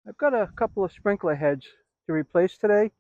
I've got a couple of sprinkler heads to replace today,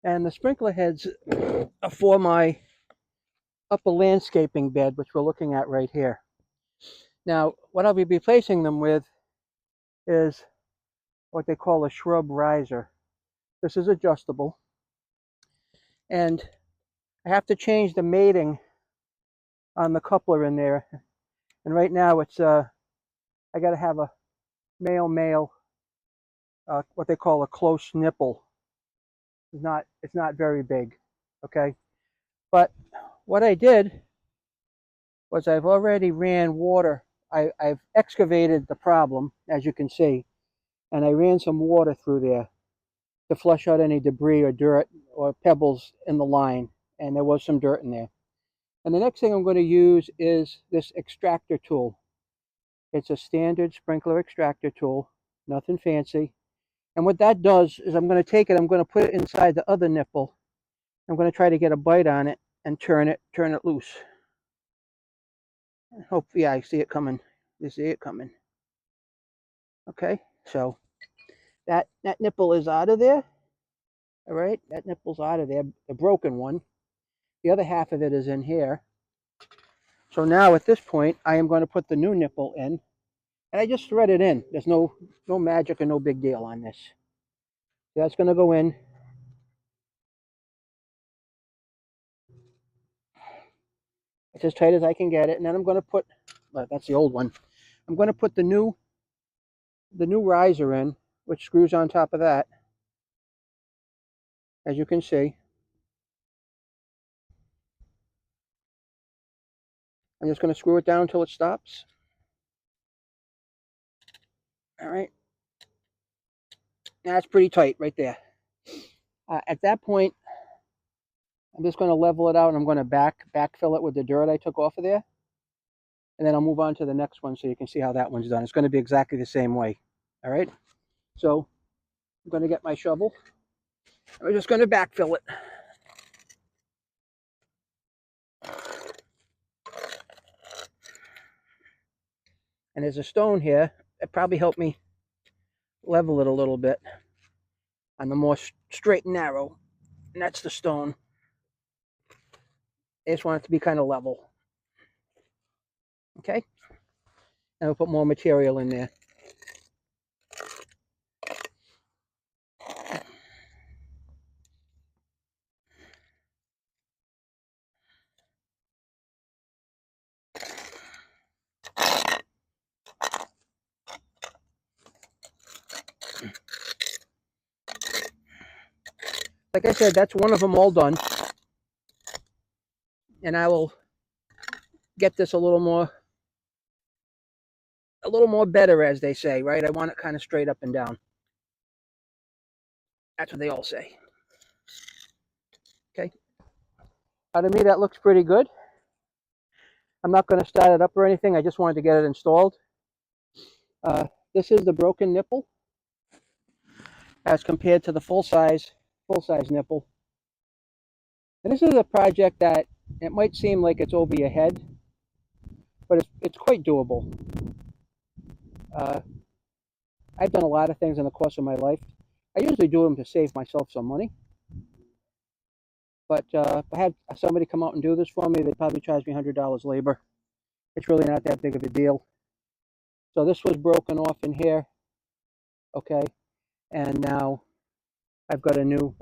and the sprinkler heads are for my upper landscaping bed, which we're looking at right here. Now, what I'll be replacing them with is what they call a shrub riser. This is adjustable, and I have to change the mating on the coupler in there. And right now it's I got to have a male, what they call a close nipple. It's not very big, okay. But what I did was I've already ran water. I've excavated the problem, as you can see, and I ran some water through there to flush out any debris or dirt or pebbles in the line, and there was some dirt in there. And the next thing I'm going to use is this extractor tool. It's a standard sprinkler extractor tool, nothing fancy. And what that does is I'm going to take it, I'm going to put it inside the other nipple. I'm going to try to get a bite on it and turn it loose. Hope, yeah, I see it coming. You see it coming. Okay, so that nipple is out of there. All right, that nipple's out of there, the broken one. The other half of it is in here. So now at this point, I am going to put the new nipple in, and I just thread it in. There's no magic or no big deal on this. So that's going to go in. It's as tight as I can get it, and then I'm going to put, well, that's the old one. I'm going to put the new riser in, which screws on top of that, as you can see. I'm just going to screw it down until it stops. All right. That's pretty tight right there. At that point, I'm just going to level it out, and I'm going to backfill it with the dirt I took off of there. And then I'll move on to the next one so you can see how that one's done. It's going to be exactly the same way. All right. So I'm going to get my shovel. I'm just going to backfill it. And there's a stone here that probably helped me level it a little bit on the more straight and narrow. And that's the stone. I just want it to be kind of level. Okay. And we'll put more material in there. Like I said, that's one of them all done. And I will get this a little more better, as they say, right? I want it kind of straight up and down. That's what they all say. Okay. To me, that looks pretty good. I'm not going to start it up or anything. I just wanted to get it installed. This is the broken nipple as compared to the full-size nipple. And this is a project that it might seem like it's over your head, but it's quite doable. I've done a lot of things in the course of my life. I usually do them to save myself some money. But if I had somebody come out and do this for me, they'd probably charge me $100 labor. It's really not that big of a deal. So this was broken off in here, okay, and now I've got a new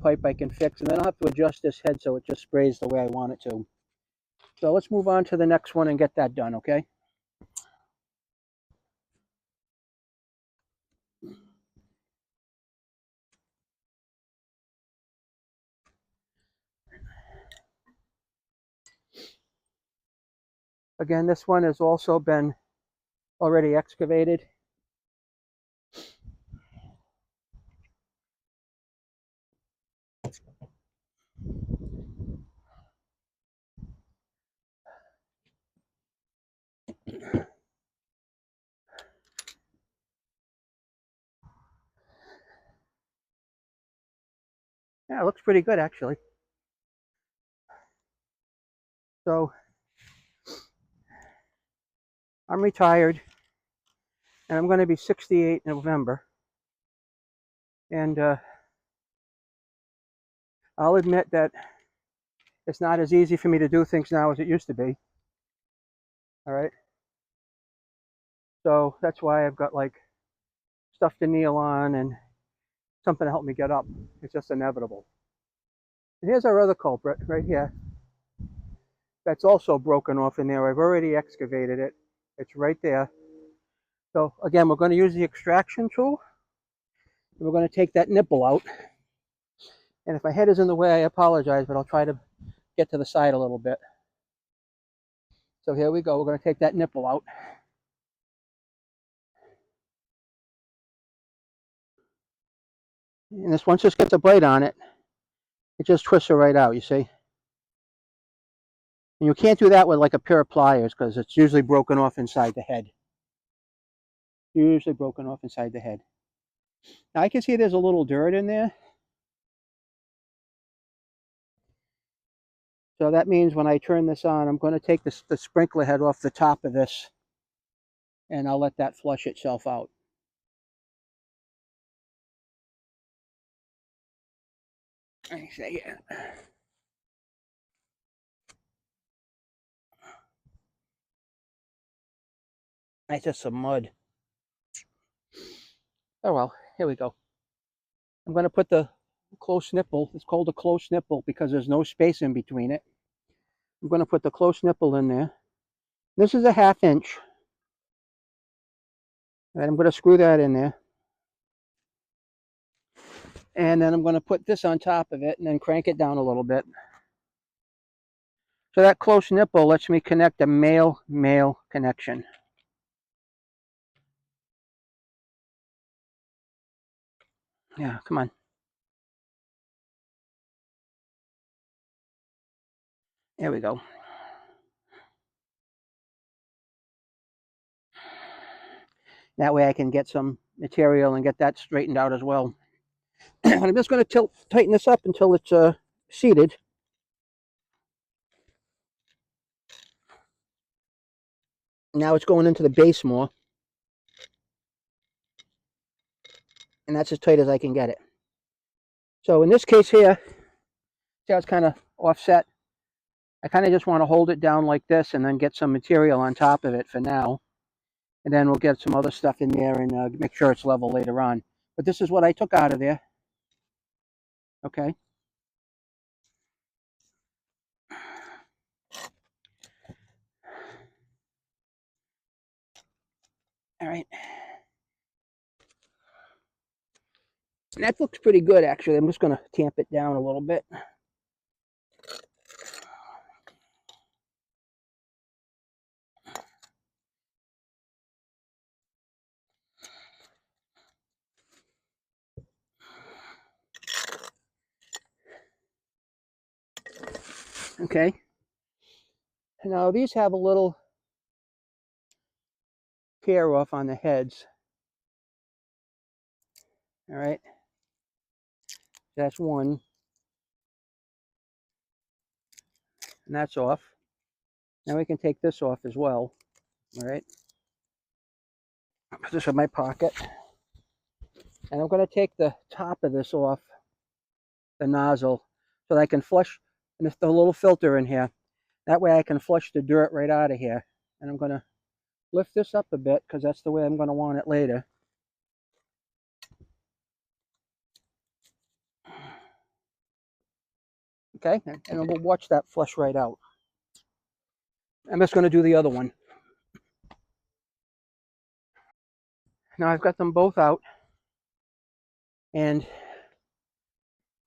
pipe I can fix, and then I'll have to adjust this head so it just sprays the way I want it to. So let's move on to the next one and get that done, okay? Again, this one has also been already excavated. Yeah, it looks pretty good, actually. So I'm retired, and I'm going to be 68 in November. And I'll admit that it's not as easy for me to do things now as it used to be. All right. So that's why I've got like stuff to kneel on and something to help me get up. It's just inevitable. And here's our other culprit right here. That's also broken off in there. I've already excavated it. It's right there. So again, we're going to use the extraction tool. And we're going to take that nipple out. And if my head is in the way, I apologize, but I'll try to get to the side a little bit. So here we go. We're going to take that nipple out. And this, once this gets a blade on it, it just twists it right out, you see? And you can't do that with like a pair of pliers because it's usually broken off inside the head. Usually broken off inside the head. Now I can see there's a little dirt in there. So that means when I turn this on, I'm going to take the sprinkler head off the top of this and I'll let that flush itself out. I say, yeah. That's just some mud. Oh well, here we go. I'm going to put the close nipple. It's called a close nipple because there's no space in between it. I'm going to put the close nipple in there. This is a 1/2 inch. And I'm going to screw that in there. And then I'm going to put this on top of it and then crank it down a little bit. So that close nipple lets me connect a male-male connection. Yeah, come on. There we go. That way I can get some material and get that straightened out as well. I'm just going to tighten this up until it's seated. Now it's going into the base more. And that's as tight as I can get it. So in this case here, see how it's kind of offset? I kind of just want to hold it down like this and then get some material on top of it for now. And then we'll get some other stuff in there and make sure it's level later on. But this is what I took out of there. Okay. All right. And that looks pretty good, actually. I'm just going to tamp it down a little bit. Okay. Now these have a little tear off on the heads. All right. That's one. And that's off. Now we can take this off as well. All right. Put this in my pocket. And I'm going to take the top of this off, the nozzle, so that I can flush the little filter in here. That way I can flush the dirt right out of here. And I'm going to lift this up a bit because that's the way I'm going to want it later. Okay, and we'll watch that flush right out. I'm just going to do the other one. Now I've got them both out. And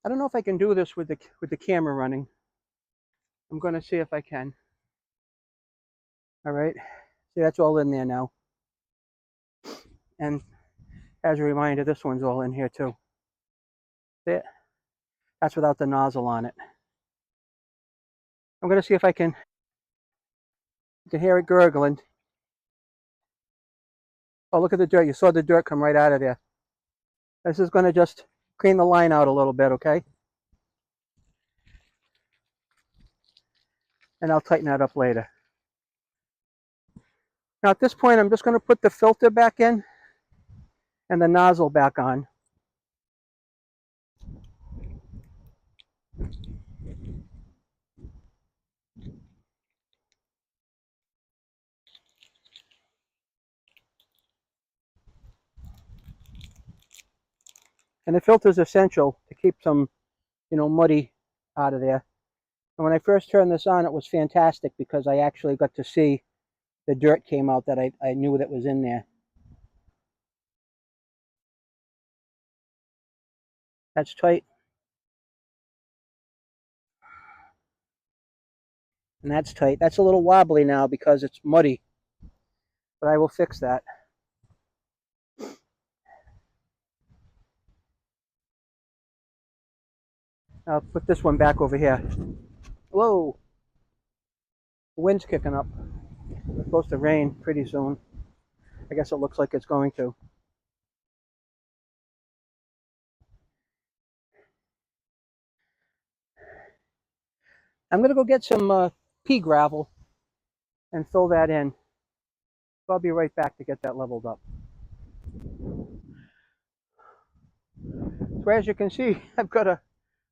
I don't know if I can do this with the camera running. I'm going to see if I can. All right. See, that's all in there now. And as a reminder, this one's all in here too. See it? That's without the nozzle on it. I'm going to see if I can. You can hear it gurgling. Oh, look at the dirt. You saw the dirt come right out of there. This is going to just clean the line out a little bit, okay? And I'll tighten that up later. Now at this point, I'm just going to put the filter back in and the nozzle back on. And the filter is essential to keep some, muddy out of there. And when I first turned this on, it was fantastic because I actually got to see the dirt came out that I knew that was in there. That's tight. And that's tight. That's a little wobbly now because it's muddy. But I will fix that. I'll put this one back over here. Whoa! The wind's kicking up. It's supposed to rain pretty soon. I guess it looks like it's going to. I'm going to go get some pea gravel and fill that in. So I'll be right back to get that leveled up. So as you can see, I've got a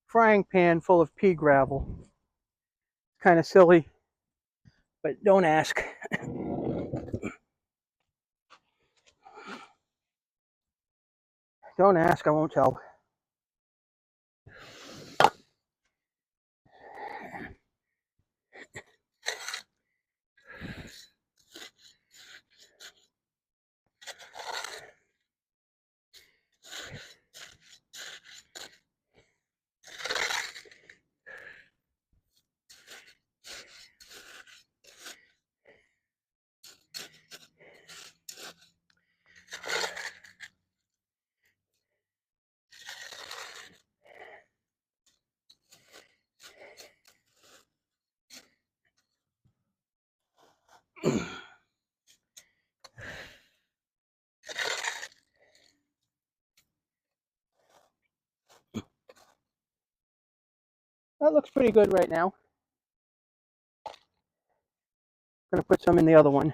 frying pan full of pea gravel. It's kind of silly, but don't ask. Don't ask, I won't tell. That looks pretty good right now. I'm going to put some in the other one.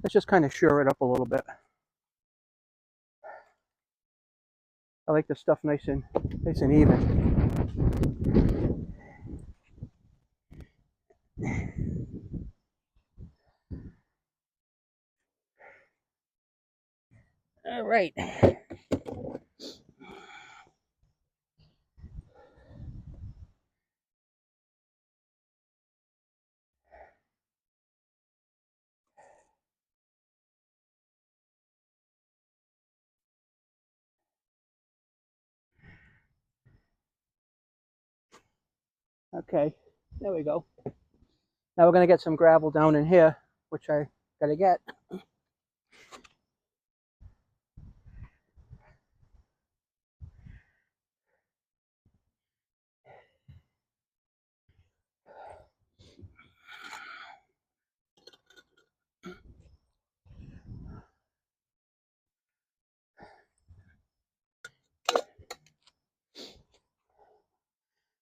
Let's just kind of shore it up a little bit. I like the stuff nice and even. All right. Okay, there we go. Now we're going to get some gravel down in here, which I got to get.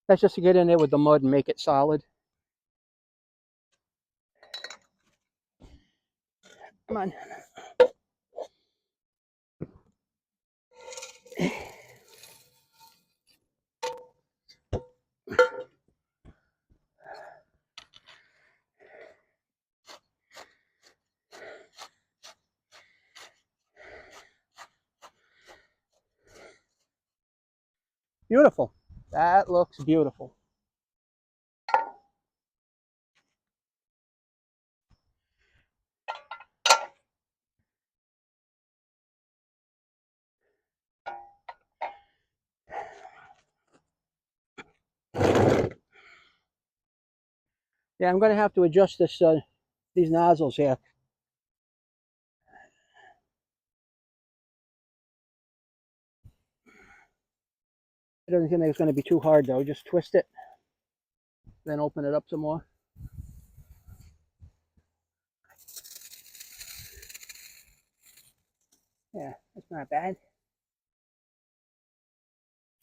That's just to get in there with the mud and make it solid. Come on. Beautiful. That looks beautiful. Yeah, I'm going to have to adjust these nozzles here. I don't think it's going to be too hard though. Just twist it, then open it up some more. Yeah, that's not bad.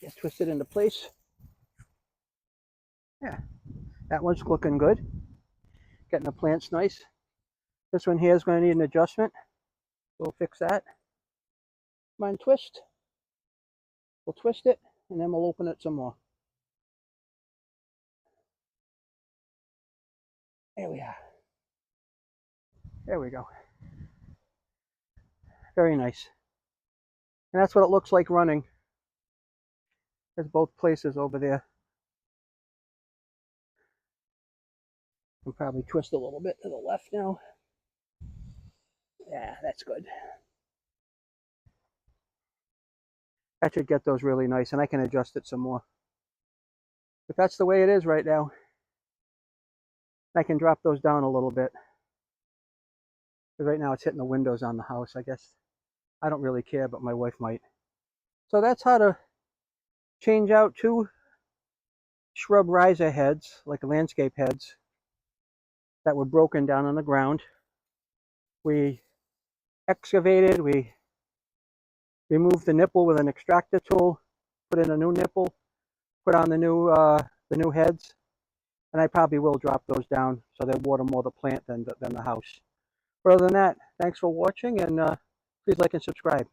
Just twist it into place. Yeah, that one's looking good. Getting the plants nice. This one here is going to need an adjustment. We'll fix that. Come on, twist. We'll twist it, and then we'll open it some more. There we are. There we go. Very nice. And that's what it looks like running. There's both places over there. I'll probably twist a little bit to the left now. Yeah, that's good. That should get those really nice, and I can adjust it some more. But that's the way it is right now. I can drop those down a little bit. Because right now it's hitting the windows on the house, I guess. I don't really care, but my wife might. So that's how to change out 2 shrub riser heads, like landscape heads, that were broken down on the ground. We excavated, we removed the nipple with an extractor tool, put in a new nipple, put on the new heads, and I probably will drop those down so they water more the plant than the house. But other than that, thanks for watching, and please like and subscribe.